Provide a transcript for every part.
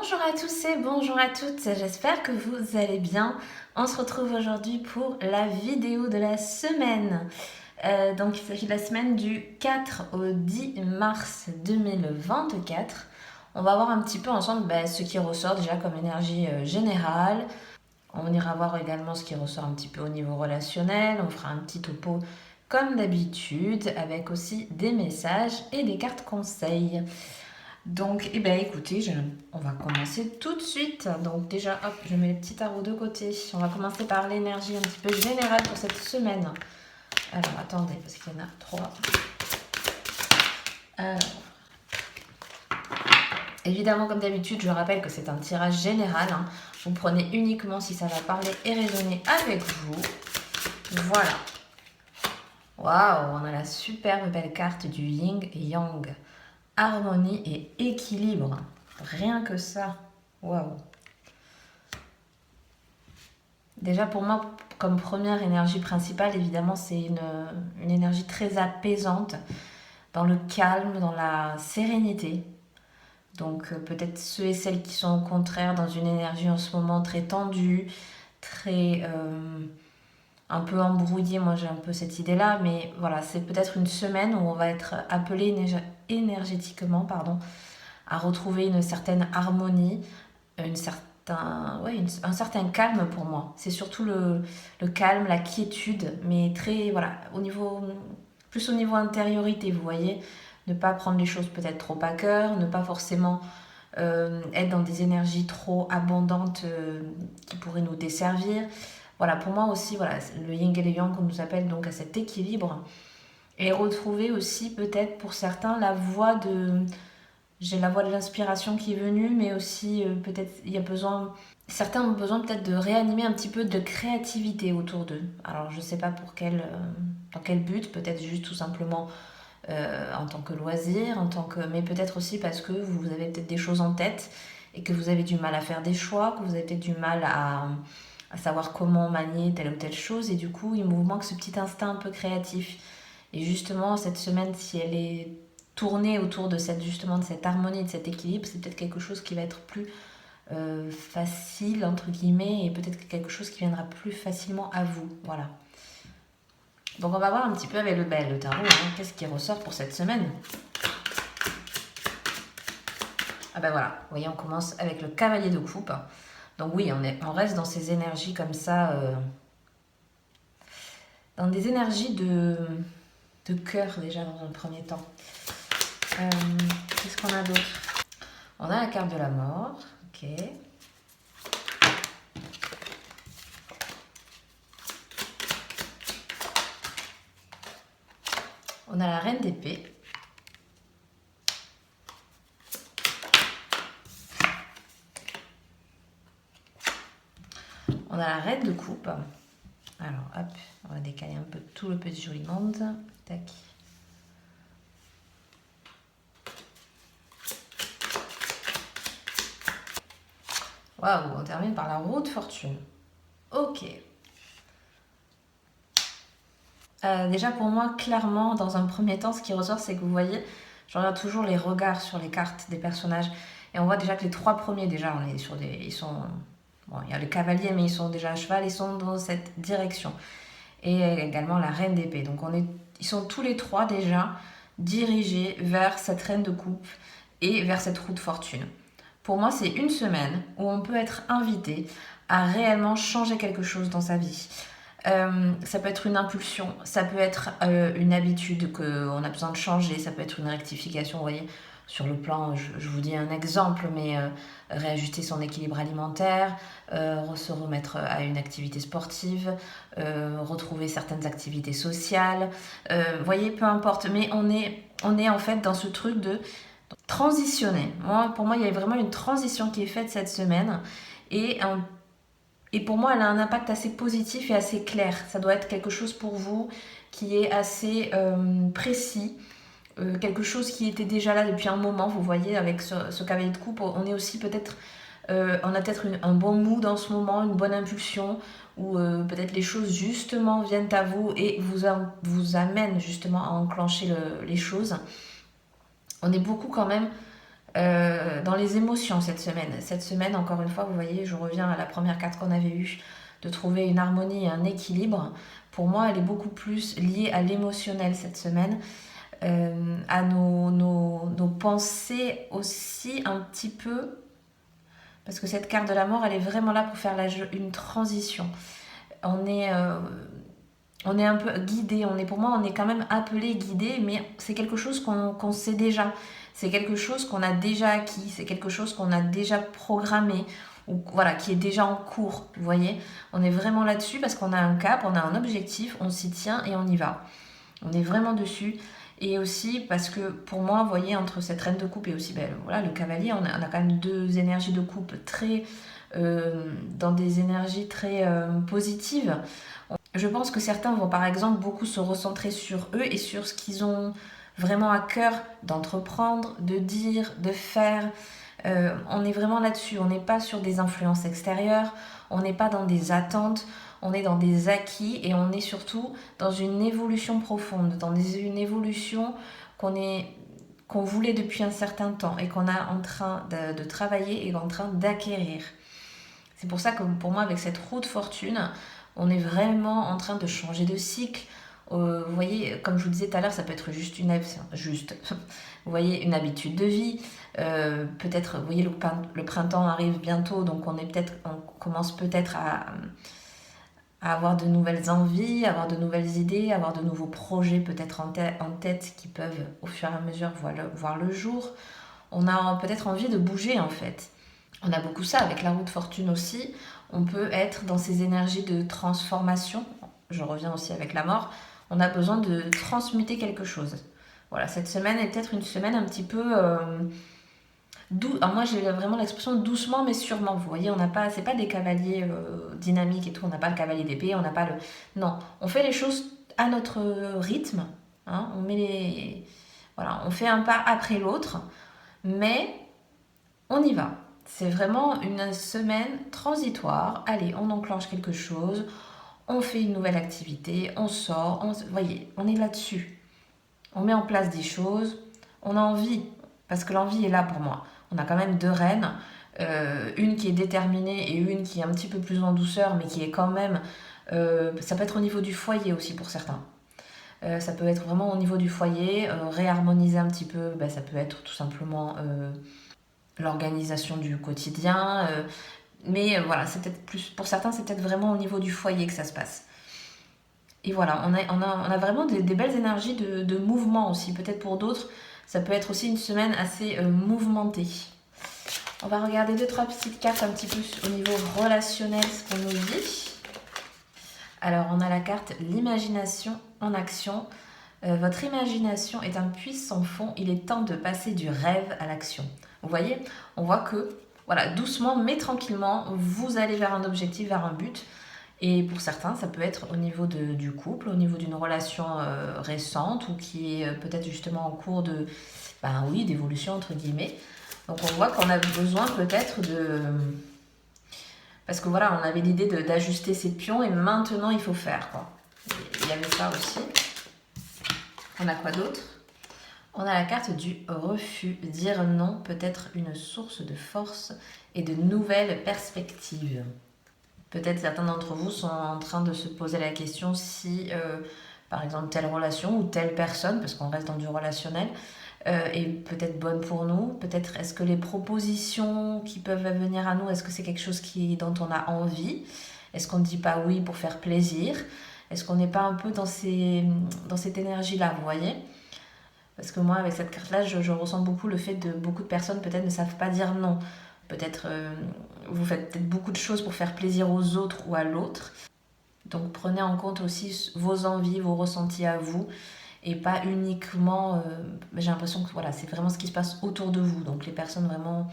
Bonjour à tous et bonjour à toutes, j'espère que vous allez bien. On se retrouve aujourd'hui pour la vidéo de la semaine. Donc il s'agit de la semaine du 4 au 10 mars 2024. On va voir un petit peu ensemble ce qui ressort déjà comme énergie générale. On ira voir également ce qui ressort un petit peu au niveau relationnel. On fera un petit topo comme d'habitude avec aussi des messages et des cartes conseils. Donc, écoutez, on va commencer tout de suite. Donc déjà, hop, je mets les petits tarots de côté. On va commencer par l'énergie un petit peu générale pour cette semaine. Alors, attendez, parce qu'il y en a trois. Alors, évidemment, comme d'habitude, je rappelle que c'est un tirage général. Vous prenez uniquement si ça va parler et résonner avec vous. Voilà. Waouh, on a la superbe belle carte du Yin et Yang. Harmonie et équilibre. Rien que ça. Waouh. Déjà pour moi, comme première énergie principale, évidemment, c'est une énergie très apaisante, dans le calme, dans la sérénité. Donc peut-être ceux et celles qui sont au contraire dans une énergie en ce moment très tendue, très un peu embrouillée, moi j'ai un peu cette idée-là, mais voilà, c'est peut-être une semaine où on va être appelé énergétiquement à retrouver une certaine harmonie, un certain calme pour moi. C'est surtout le calme, la quiétude, mais très, voilà, plus au niveau intériorité, vous voyez. Ne pas prendre les choses peut-être trop à cœur, ne pas forcément être dans des énergies trop abondantes qui pourraient nous desservir. Voilà, pour moi aussi, voilà, le yin et le yang qu'on nous appelle donc à cet équilibre. Et retrouver aussi peut-être pour certains j'ai la voix de l'inspiration qui est venue, mais aussi peut-être il y a besoin. Certains ont besoin peut-être de réanimer un petit peu de créativité autour d'eux. Alors je ne sais pas dans quel but, peut-être juste tout simplement en tant que loisir, mais peut-être aussi parce que vous avez peut-être des choses en tête et que vous avez du mal à faire des choix, que vous avez peut-être du mal à savoir comment manier telle ou telle chose, et du coup il vous manque ce petit instinct un peu créatif. Et justement cette semaine, si elle est tourner autour de justement de cette harmonie, de cet équilibre, c'est peut-être quelque chose qui va être plus facile, entre guillemets, et peut-être quelque chose qui viendra plus facilement à vous. Voilà. Donc on va voir un petit peu avec le tarot, qu'est-ce qui ressort pour cette semaine. Ah ben voilà, vous voyez, on commence avec le cavalier de coupe. Donc oui, on reste dans ces énergies comme ça, dans des énergies de cœur déjà dans un premier temps. Qu'est-ce qu'on a d'autre? On a la carte de la mort, ok. On a la reine d'épée. On a la reine de coupe. Alors, hop, on va décaler un peu tout le petit joli monde. Tac. Waouh, on termine par la roue de fortune. Ok. Déjà pour moi, clairement, dans un premier temps, ce qui ressort, c'est que vous voyez, je regarde toujours les regards sur les cartes des personnages. Et on voit déjà que les trois premiers, déjà, ils sont... Bon, il y a le cavalier, mais ils sont déjà à cheval, ils sont dans cette direction. Et également la reine d'épée. Donc ils sont tous les trois déjà dirigés vers cette reine de coupe et vers cette roue de fortune. Pour moi, c'est une semaine où on peut être invité à réellement changer quelque chose dans sa vie. Ça peut être une impulsion, ça peut être une habitude qu'on a besoin de changer, ça peut être une rectification, vous voyez, sur le plan, je vous dis un exemple, mais réajuster son équilibre alimentaire, se remettre à une activité sportive, retrouver certaines activités sociales, vous voyez, peu importe, mais on est en fait dans ce truc de transitionner. Pour moi, il y a vraiment une transition qui est faite cette semaine, et pour moi, elle a un impact assez positif et assez clair. Ça doit être quelque chose pour vous qui est assez précis, quelque chose qui était déjà là depuis un moment. Vous voyez, avec ce cavalier de coupe, on est aussi peut-être, on a peut-être un bon mood en ce moment, une bonne impulsion, ou peut-être les choses justement viennent à vous et vous amènent justement à enclencher les choses. On est beaucoup quand même dans les émotions cette semaine. Cette semaine, encore une fois, vous voyez, je reviens à la première carte qu'on avait eue, de trouver une harmonie et un équilibre. Pour moi, elle est beaucoup plus liée à l'émotionnel cette semaine, à nos pensées aussi un petit peu, parce que cette carte de la mort, elle est vraiment là pour faire une transition. On est un peu guidé, pour moi, on est quand même appelé, guidé, mais c'est quelque chose qu'on sait déjà. C'est quelque chose qu'on a déjà acquis, c'est quelque chose qu'on a déjà programmé, ou voilà, qui est déjà en cours, vous voyez. On est vraiment là-dessus parce qu'on a un cap, on a un objectif, on s'y tient et on y va. On est vraiment dessus. Et aussi parce que pour moi, vous voyez, entre cette reine de coupe et aussi voilà, le cavalier, on a quand même deux énergies de coupe très, dans des énergies très positives. Je pense que certains vont par exemple beaucoup se recentrer sur eux et sur ce qu'ils ont vraiment à cœur d'entreprendre, de dire, de faire. On est vraiment là-dessus, on n'est pas sur des influences extérieures, on n'est pas dans des attentes, on est dans des acquis et on est surtout dans une évolution profonde, dans une évolution qu'on voulait depuis un certain temps et qu'on est en train de travailler et en train d'acquérir. C'est pour ça que pour moi, avec cette roue de fortune, on est vraiment en train de changer de cycle. Vous voyez, comme je vous disais tout à l'heure, ça peut être juste vous voyez, une habitude de vie. Peut-être, vous voyez, le printemps arrive bientôt, donc on commence peut-être à avoir de nouvelles envies, avoir de nouvelles idées, avoir de nouveaux projets peut-être en tête qui peuvent au fur et à mesure voir le jour. On a peut-être envie de bouger en fait. On a beaucoup ça avec la roue de fortune aussi. On peut être dans ces énergies de transformation. Je reviens aussi avec la mort. On a besoin de transmuter quelque chose. Voilà, cette semaine est peut-être une semaine un petit peu douce. Alors moi j'ai vraiment l'expression doucement mais sûrement. Vous voyez, c'est pas des cavaliers dynamiques et tout. On n'a pas le cavalier d'épée, on n'a pas le. Non, on fait les choses à notre rythme. Hein, voilà, on fait un pas après l'autre, mais on y va. C'est vraiment une semaine transitoire. Allez, on enclenche quelque chose, on fait une nouvelle activité, on sort, vous voyez, on est là-dessus. On met en place des choses, on a envie, parce que l'envie est là pour moi. On a quand même deux reines, une qui est déterminée et une qui est un petit peu plus en douceur, mais qui est quand même... ça peut être au niveau du foyer aussi pour certains. Ça peut être vraiment au niveau du foyer, réharmoniser un petit peu, ça peut être tout simplement l'organisation du quotidien. Mais voilà, c'est peut-être plus, pour certains, c'est peut-être vraiment au niveau du foyer que ça se passe. Et voilà, on a vraiment des belles énergies de mouvement aussi. Peut-être pour d'autres, ça peut être aussi une semaine assez mouvementée. On va regarder 2-3 petites cartes un petit peu au niveau relationnel, ce qu'on nous dit. Alors, on a la carte l'imagination en action. Votre imagination est un puissant fond. Il est temps de passer du rêve à l'action. Vous voyez, on voit que, voilà, doucement mais tranquillement, vous allez vers un objectif, vers un but. Et pour certains, ça peut être au niveau du couple, au niveau d'une relation récente ou qui est peut-être justement en cours d'évolution entre guillemets. Donc on voit qu'on a besoin peut-être de... Parce que voilà, on avait l'idée d'ajuster ses pions et maintenant il faut faire, quoi. Il y avait ça aussi. On a quoi d'autre ? On a la carte du refus. Dire non peut être une source de force et de nouvelles perspectives. Peut-être certains d'entre vous sont en train de se poser la question si, par exemple, telle relation ou telle personne, parce qu'on reste dans du relationnel, est peut-être bonne pour nous. Peut-être est-ce que les propositions qui peuvent venir à nous, est-ce que c'est quelque chose dont on a envie ? Est-ce qu'on ne dit pas oui pour faire plaisir ? Est-ce qu'on n'est pas un peu dans cette énergie-là, vous voyez ? Parce que moi, avec cette carte-là, je ressens beaucoup le fait de beaucoup de personnes peut-être ne savent pas dire non. Peut-être vous faites peut-être beaucoup de choses pour faire plaisir aux autres ou à l'autre. Donc prenez en compte aussi vos envies, vos ressentis à vous et pas uniquement... j'ai l'impression que voilà, c'est vraiment ce qui se passe autour de vous. Donc les personnes vraiment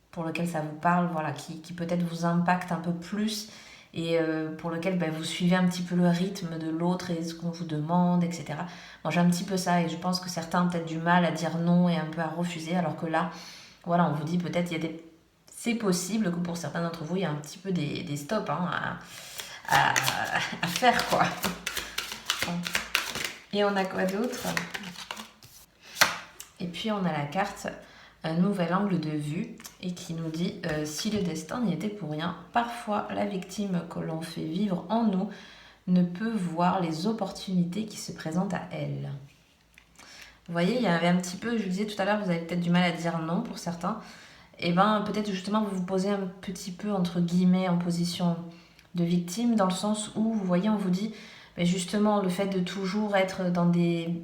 pour lesquelles ça vous parle, voilà, qui peut-être vous impactent un peu plus et pour lequel vous suivez un petit peu le rythme de l'autre et ce qu'on vous demande, etc. Moi j'ai un petit peu ça et je pense que certains ont peut-être du mal à dire non et un peu à refuser alors que là, voilà, on vous dit peut-être c'est possible que pour certains d'entre vous, il y a un petit peu des stops à faire, quoi. Et on a quoi d'autre ? Et puis on a la carte un nouvel angle de vue et qui nous dit si le destin n'y était pour rien, parfois la victime que l'on fait vivre en nous ne peut voir les opportunités qui se présentent à elle. Vous voyez, il y avait un petit peu, je vous disais tout à l'heure, vous avez peut-être du mal à dire non pour certains. Et ben peut-être justement vous vous posez un petit peu entre guillemets en position de victime, dans le sens où vous voyez, on vous dit mais justement le fait de toujours être dans des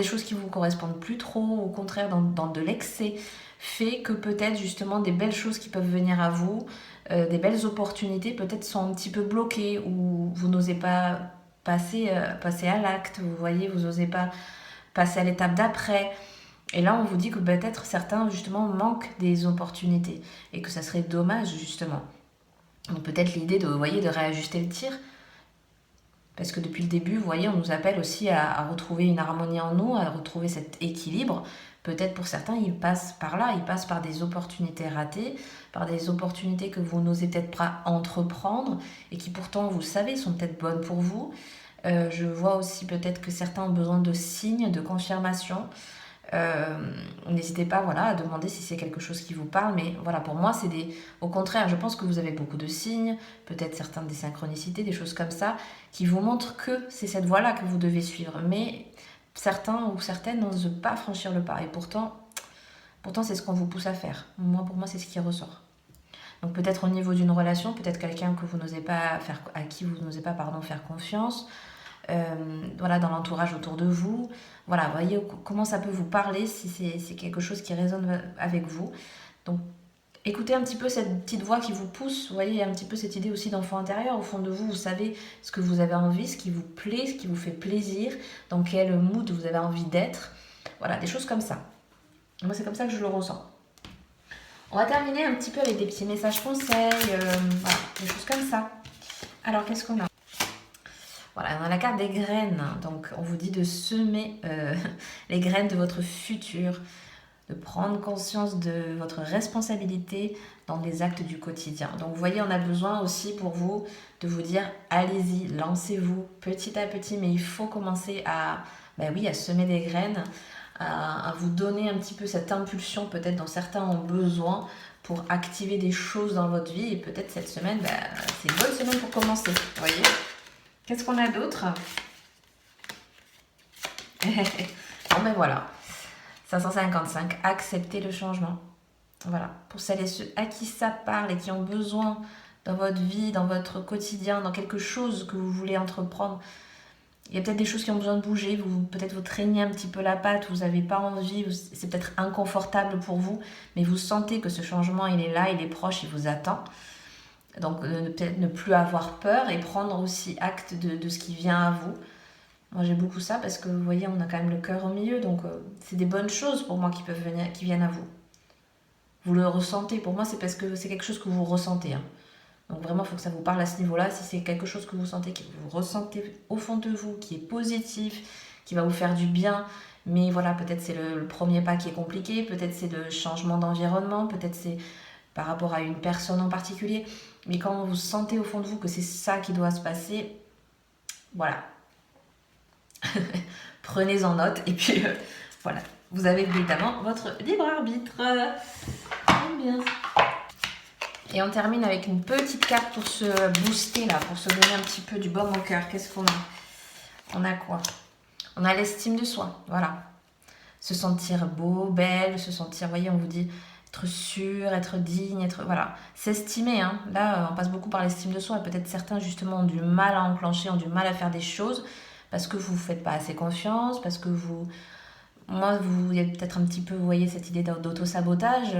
choses qui vous correspondent plus trop, au contraire dans de l'excès, fait que peut-être justement des belles choses qui peuvent venir à vous, des belles opportunités peut-être sont un petit peu bloquées, ou vous n'osez pas passer à l'acte, vous voyez, vous n'osez pas passer à l'étape d'après. Et là, on vous dit que peut-être certains, justement, manquent des opportunités et que ça serait dommage, justement. Donc peut-être l'idée de, vous voyez, de réajuster le tir. Parce que depuis le début, vous voyez, on nous appelle aussi à retrouver une harmonie en nous, à retrouver cet équilibre. Peut-être pour certains, ils passent par là, ils passent par des opportunités ratées, par des opportunités que vous n'osez peut-être pas entreprendre et qui pourtant, vous le savez, sont peut-être bonnes pour vous. Je vois aussi peut-être que certains ont besoin de signes, de confirmation. N'hésitez pas, voilà, à demander si c'est quelque chose qui vous parle, mais voilà, pour moi c'est des, au contraire, je pense que vous avez beaucoup de signes, peut-être certaines des synchronicités, des choses comme ça, qui vous montrent que c'est cette voie-là que vous devez suivre, mais certains ou certaines n'osent pas franchir le pas, et pourtant c'est ce qu'on vous pousse à faire. Moi, pour moi, c'est ce qui ressort. Donc peut-être au niveau d'une relation, peut-être quelqu'un que vous n'osez pas faire, à qui vous n'osez pas, pardon, faire confiance, voilà, dans l'entourage autour de vous. Voilà, voyez comment ça peut vous parler si c'est quelque chose qui résonne avec vous. Donc, écoutez un petit peu cette petite voix qui vous pousse. Vous voyez, il y a un petit peu cette idée aussi d'enfant intérieur. Au fond de vous, vous savez ce que vous avez envie, ce qui vous plaît, ce qui vous fait plaisir, dans quel mood vous avez envie d'être. Voilà, des choses comme ça. Moi, c'est comme ça que je le ressens. On va terminer un petit peu avec des petits messages conseils, voilà, des choses comme ça. Alors, qu'est-ce qu'on a ? Voilà, on a la carte des graines. Donc, on vous dit de semer les graines de votre futur, de prendre conscience de votre responsabilité dans les actes du quotidien. Donc, vous voyez, on a besoin aussi pour vous de vous dire, allez-y, lancez-vous petit à petit, mais il faut commencer à, ben oui, à semer des graines, à vous donner un petit peu cette impulsion, peut-être dont certains ont besoin pour activer des choses dans votre vie. Et peut-être cette semaine, ben, c'est une bonne semaine pour commencer, vous voyez. Qu'est-ce qu'on a d'autre? Bon ben voilà, 555, accepter le changement. Voilà, pour celles et ceux à qui ça parle et qui ont besoin dans votre vie, dans votre quotidien, dans quelque chose que vous voulez entreprendre. Il y a peut-être des choses qui ont besoin de bouger, peut-être vous traînez un petit peu la patte, vous n'avez pas envie, c'est peut-être inconfortable pour vous, mais vous sentez que ce changement, il est là, il est proche, il vous attend. Donc peut-être ne plus avoir peur et prendre aussi acte de ce qui vient à vous. Moi j'ai beaucoup ça parce que vous voyez, on a quand même le cœur au milieu, donc c'est des bonnes choses pour moi qui viennent à vous. Vous le ressentez, pour moi c'est parce que c'est quelque chose que vous ressentez. Hein. Donc vraiment il faut que ça vous parle à ce niveau-là. Si c'est quelque chose que vous sentez, que vous ressentez au fond de vous, qui est positif, qui va vous faire du bien, mais voilà, peut-être c'est le premier pas qui est compliqué, peut-être c'est le changement d'environnement, peut-être c'est par rapport à une personne en particulier. Mais quand vous sentez au fond de vous que c'est ça qui doit se passer, voilà. Prenez-en note et puis voilà. Vous avez évidemment votre libre arbitre. Très bien. Et on termine avec une petite carte pour se booster là, pour se donner un petit peu du baume au cœur. Qu'est-ce qu'on a? On a quoi? On a l'estime de soi, voilà. Se sentir beau, belle, se sentir, vous voyez, on vous dit être sûr, être digne, être, voilà, s'estimer. Hein. Là, on passe beaucoup par l'estime de soi. Peut-être certains, justement, ont du mal à enclencher, ont du mal à faire des choses parce que vous ne faites pas assez confiance, parce que vous... Moi, il y a peut-être un petit peu, vous voyez, cette idée d'auto-sabotage,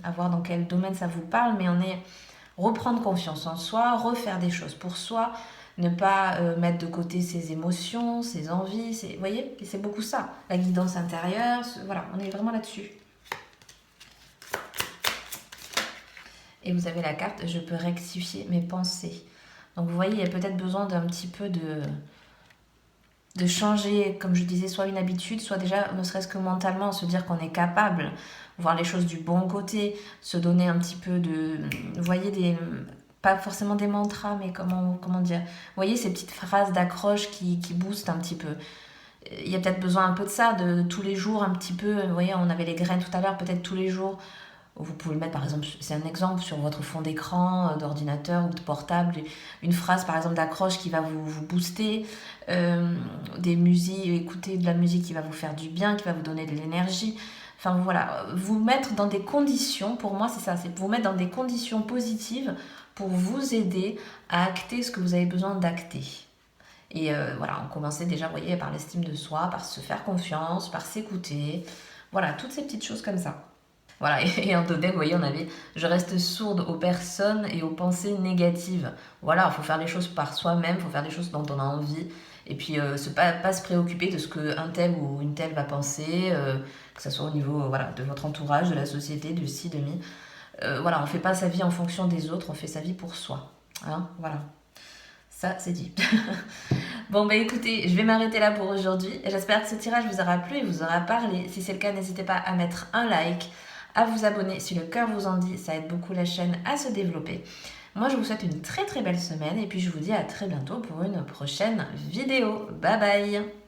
à voir dans quel domaine ça vous parle, mais on est reprendre confiance en soi, refaire des choses pour soi, ne pas mettre de côté ses émotions, ses envies, vous voyez, c'est beaucoup ça. La guidance intérieure, voilà, on est vraiment là-dessus. Et vous avez la carte, je peux rectifier mes pensées. Donc vous voyez, il y a peut-être besoin d'un petit peu de changer, comme je disais, soit une habitude, soit déjà, ne serait-ce que mentalement, se dire qu'on est capable, voir les choses du bon côté, se donner un petit peu de... Vous voyez, pas forcément des mantras, mais comment dire, vous voyez ces petites phrases d'accroche qui boostent un petit peu. il y a peut-être besoin un peu de ça, de tous les jours un petit peu. Vous voyez, on avait les graines tout à l'heure, peut-être tous les jours. Vous pouvez le mettre par exemple, c'est un exemple, sur votre fond d'écran, d'ordinateur ou de portable, une phrase par exemple d'accroche qui va vous booster, des musiques, écouter de la musique qui va vous faire du bien, qui va vous donner de l'énergie. Enfin voilà, vous mettre dans des conditions, pour moi c'est ça, c'est vous mettre dans des conditions positives pour vous aider à acter ce que vous avez besoin d'acter. Et voilà, on commençait déjà, vous voyez, par l'estime de soi, par se faire confiance, par s'écouter. Voilà, toutes ces petites choses comme ça. Voilà, et en totem, vous voyez, on avait je reste sourde aux personnes et aux pensées négatives. Voilà, il faut faire les choses par soi-même, il faut faire les choses dont on a envie. Et puis, pas se préoccuper de ce qu'un tel ou une telle va penser, que ce soit au niveau voilà, de votre entourage, de la société, de ci, de mi. Voilà, on ne fait pas sa vie en fonction des autres, on fait sa vie pour soi. Hein, voilà, ça c'est dit. Bon, bah écoutez, je vais m'arrêter là pour aujourd'hui. J'espère que ce tirage vous aura plu et vous aura parlé. Si c'est le cas, n'hésitez pas à mettre un like, à vous abonner si le cœur vous en dit, ça aide beaucoup la chaîne à se développer. Moi, je vous souhaite une très très belle semaine et puis je vous dis à très bientôt pour une prochaine vidéo. Bye bye!